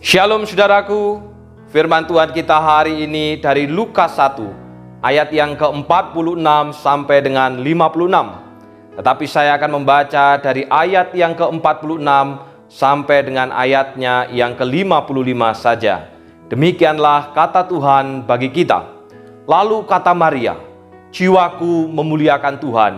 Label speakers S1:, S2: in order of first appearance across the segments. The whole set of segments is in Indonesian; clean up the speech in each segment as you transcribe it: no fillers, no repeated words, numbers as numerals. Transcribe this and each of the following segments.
S1: Shalom saudaraku, firman Tuhan kita hari ini dari Lukas 1 ayat yang ke-46 sampai dengan 56. Tetapi saya akan membaca dari ayat yang ke-46 sampai dengan ayatnya yang ke-55 saja. Demikianlah kata Tuhan bagi kita. Lalu kata Maria, "Jiwaku memuliakan Tuhan,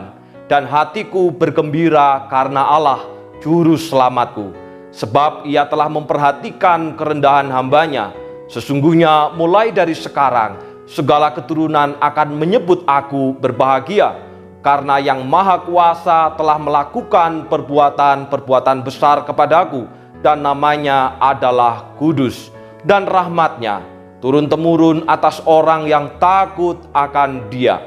S1: dan hatiku bergembira karena Allah, Juru Selamatku. Sebab ia telah memperhatikan kerendahan hambanya. Sesungguhnya mulai dari sekarang, segala keturunan akan menyebut aku berbahagia. Karena yang Maha Kuasa telah melakukan perbuatan-perbuatan besar kepadaku, dan namanya adalah kudus. Dan rahmatnya turun-temurun atas orang yang takut akan Dia.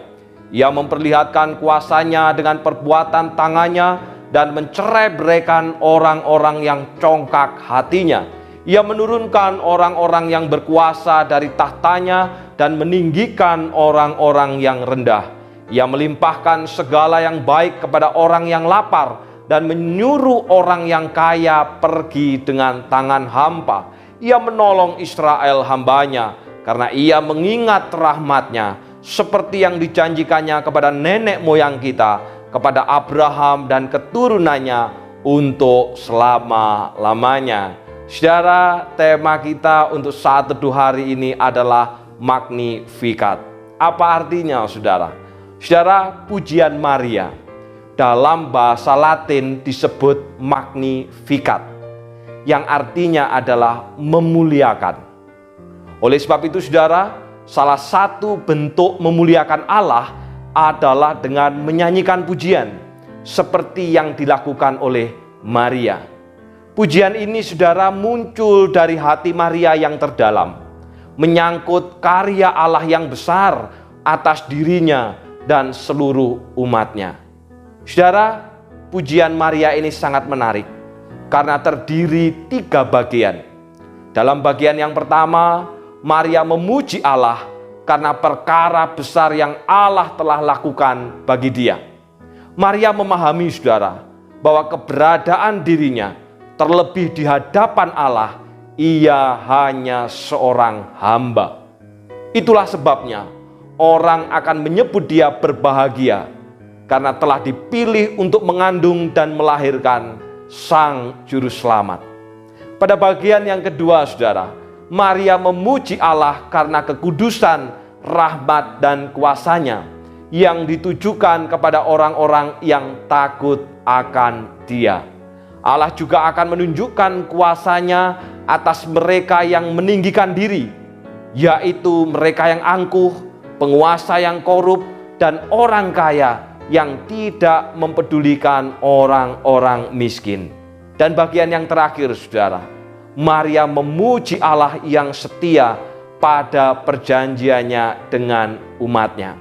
S1: Ia memperlihatkan kuasanya dengan perbuatan tangannya, dan mencerai-beraikan orang-orang yang congkak hatinya. Ia menurunkan orang-orang yang berkuasa dari tahtanya dan meninggikan orang-orang yang rendah. Ia melimpahkan segala yang baik kepada orang yang lapar dan menyuruh orang yang kaya pergi dengan tangan hampa. Ia menolong Israel hambanya karena ia mengingat rahmatnya seperti yang dijanjikannya kepada nenek moyang kita, kepada Abraham dan keturunannya untuk selama-lamanya." Saudara, tema kita untuk saat teduh hari ini adalah Magnificat. Apa artinya, saudara? Saudara, pujian Maria dalam bahasa Latin disebut Magnificat, yang artinya adalah memuliakan. Oleh sebab itu, saudara, salah satu bentuk memuliakan Allah adalah dengan menyanyikan pujian seperti yang dilakukan oleh Maria. Pujian ini, saudara, muncul dari hati Maria yang terdalam, menyangkut karya Allah yang besar atas dirinya dan seluruh umatnya. Saudara, pujian Maria ini sangat menarik karena terdiri 3 bagian. Dalam bagian yang pertama, Maria memuji Allah karena perkara besar yang Allah telah lakukan bagi dia. Maria memahami, saudara, bahwa keberadaan dirinya, terlebih di hadapan Allah, ia hanya seorang hamba. Itulah sebabnya orang akan menyebut dia berbahagia karena telah dipilih untuk mengandung dan melahirkan Sang Juru Selamat. Pada bagian yang kedua, saudara, Maria memuji Allah karena kekudusan, rahmat, dan kuasanya yang ditujukan kepada orang-orang yang takut akan Dia. Allah juga akan menunjukkan kuasanya atas mereka yang meninggikan diri, yaitu mereka yang angkuh, penguasa yang korup, dan orang kaya yang tidak mempedulikan orang-orang miskin. Dan bagian yang terakhir, saudara, Maria memuji Allah yang setia pada perjanjiannya dengan umatnya.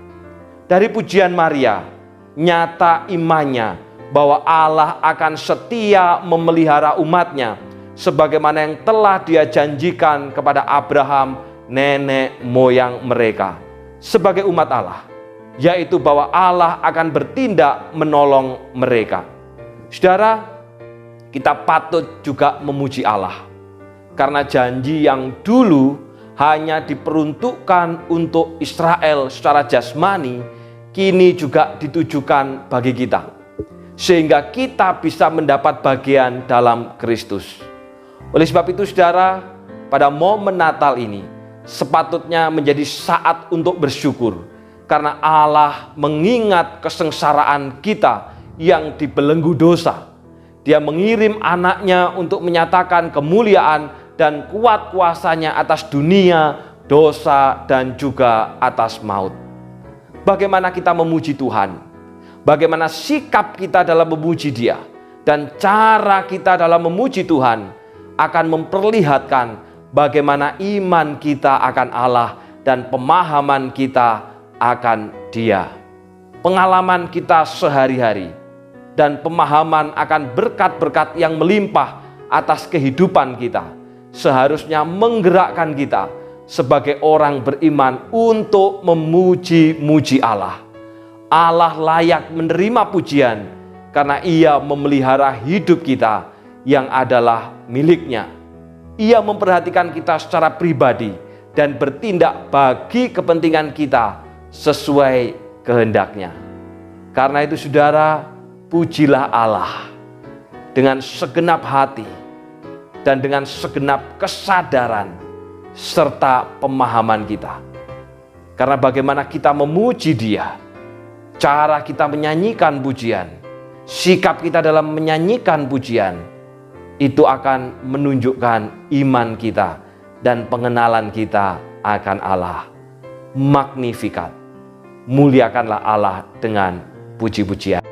S1: Dari pujian Maria, nyata imannya bahwa Allah akan setia memelihara umatnya sebagaimana yang telah Dia janjikan kepada Abraham, nenek moyang mereka, sebagai umat Allah, yaitu bahwa Allah akan bertindak menolong mereka. Saudara, kita patut juga memuji Allah karena janji yang dulu hanya diperuntukkan untuk Israel secara jasmani, kini juga ditujukan bagi kita, sehingga kita bisa mendapat bagian dalam Kristus. Oleh sebab itu, saudara, pada momen Natal ini sepatutnya menjadi saat untuk bersyukur karena Allah mengingat kesengsaraan kita yang dibelenggu dosa. Dia mengirim anaknya untuk menyatakan kemuliaan dan kuat kuasanya atas dunia, dosa, dan juga atas maut. Bagaimana kita memuji Tuhan? Bagaimana sikap kita dalam memuji Dia? Dan cara kita dalam memuji Tuhan akan memperlihatkan bagaimana iman kita akan Allah dan pemahaman kita akan Dia. Pengalaman kita sehari-hari dan pemahaman akan berkat-berkat yang melimpah atas kehidupan kita seharusnya menggerakkan kita sebagai orang beriman untuk memuji-muji Allah. Allah layak menerima pujian karena Ia memelihara hidup kita yang adalah milik-Nya. Ia memperhatikan kita secara pribadi dan bertindak bagi kepentingan kita sesuai kehendaknya. Karena itu saudara, pujilah Allah dengan segenap hati dan dengan segenap kesadaran serta pemahaman kita. Karena bagaimana kita memuji Dia, cara kita menyanyikan pujian, sikap kita dalam menyanyikan pujian, itu akan menunjukkan iman kita dan pengenalan kita akan Allah. Magnifikat, muliakanlah Allah dengan puji-pujian.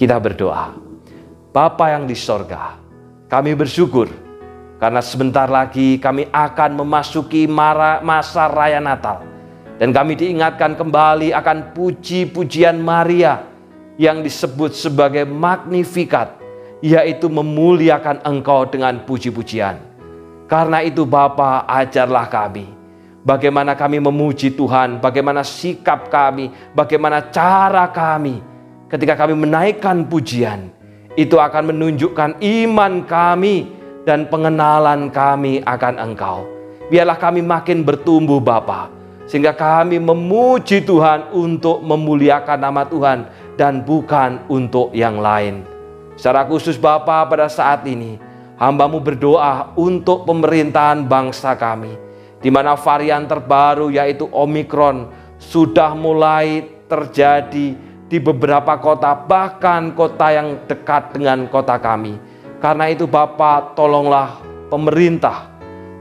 S1: Kita berdoa. Bapa yang di sorga, kami bersyukur karena sebentar lagi kami akan memasuki masa raya Natal. Dan kami diingatkan kembali akan puji-pujian Maria yang disebut sebagai Magnificat, yaitu memuliakan Engkau dengan puji-pujian. Karena itu Bapa, ajarlah kami bagaimana kami memuji Tuhan, bagaimana sikap kami, bagaimana cara kami ketika kami menaikkan pujian. Itu akan menunjukkan iman kami dan pengenalan kami akan Engkau. Biarlah kami makin bertumbuh Bapa, sehingga kami memuji Tuhan untuk memuliakan nama Tuhan dan bukan untuk yang lain. Secara khusus Bapa, pada saat ini hamba-Mu berdoa untuk pemerintahan bangsa kami, di mana varian terbaru yaitu Omikron sudah mulai terjadi di beberapa kota, bahkan kota yang dekat dengan kota kami. Karena itu Bapa, tolonglah pemerintah,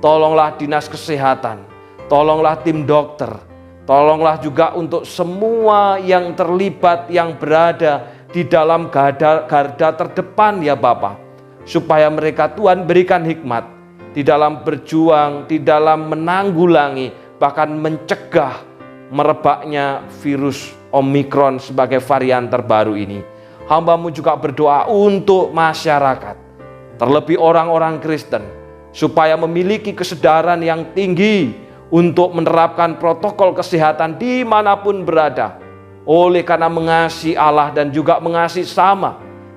S1: tolonglah dinas kesehatan, tolonglah tim dokter, tolonglah juga untuk semua yang terlibat, yang berada di dalam garda terdepan ya Bapa, supaya mereka Tuhan berikan hikmat di dalam berjuang, di dalam menanggulangi, bahkan mencegah merebaknya virus Omikron sebagai varian terbaru ini. Hamba-Mu juga berdoa untuk masyarakat, terlebih orang-orang Kristen, supaya memiliki kesadaran yang tinggi untuk menerapkan protokol kesehatan dimanapun berada. Oleh karena mengasihi Allah dan juga mengasihi sama,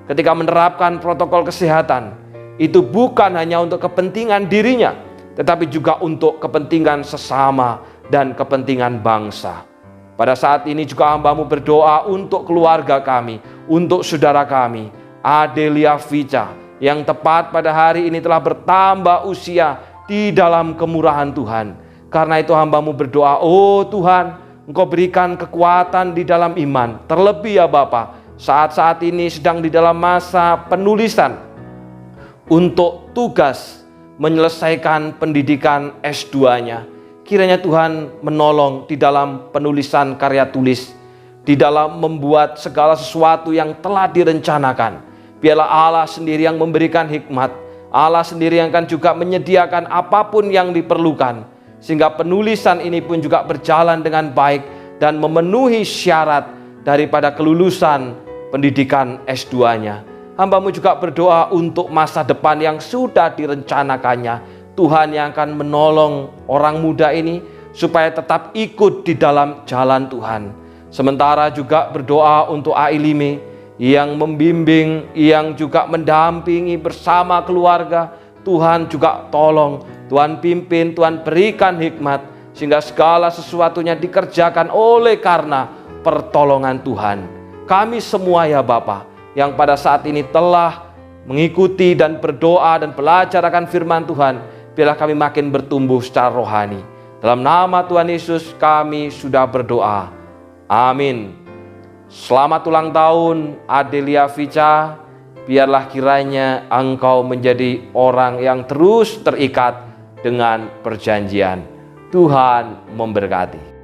S1: ketika menerapkan protokol kesehatan, itu bukan hanya untuk kepentingan dirinya, tetapi juga untuk kepentingan sesama dan kepentingan bangsa. Pada saat ini juga hamba-Mu berdoa untuk keluarga kami, untuk saudara kami, Adelia Vica, yang tepat pada hari ini telah bertambah usia di dalam kemurahan Tuhan. Karena itu hamba-Mu berdoa, oh Tuhan, Engkau berikan kekuatan di dalam iman. Terlebih ya Bapa, saat-saat ini sedang di dalam masa penulisan untuk tugas menyelesaikan pendidikan S2-nya. Kiranya Tuhan menolong di dalam penulisan karya tulis, di dalam membuat segala sesuatu yang telah direncanakan. Biarlah Allah sendiri yang memberikan hikmat, Allah sendiri yang akan juga menyediakan apapun yang diperlukan, sehingga penulisan ini pun juga berjalan dengan baik dan memenuhi syarat daripada kelulusan pendidikan S2-nya. Hamba-Mu juga berdoa untuk masa depan yang sudah direncanakannya. Tuhan yang akan menolong orang muda ini supaya tetap ikut di dalam jalan Tuhan. Sementara juga berdoa untuk Ailime yang membimbing, yang juga mendampingi bersama keluarga. Tuhan juga tolong, Tuhan pimpin, Tuhan berikan hikmat, sehingga segala sesuatunya dikerjakan oleh karena pertolongan Tuhan. Kami semua ya Bapa, yang pada saat ini telah mengikuti dan berdoa dan belajar akan firman Tuhan, biarlah kami makin bertumbuh secara rohani. Dalam nama Tuhan Yesus kami sudah berdoa. Amin. Selamat ulang tahun Adelia Vica. Biarlah kiranya engkau menjadi orang yang terus terikat dengan perjanjian. Tuhan memberkati.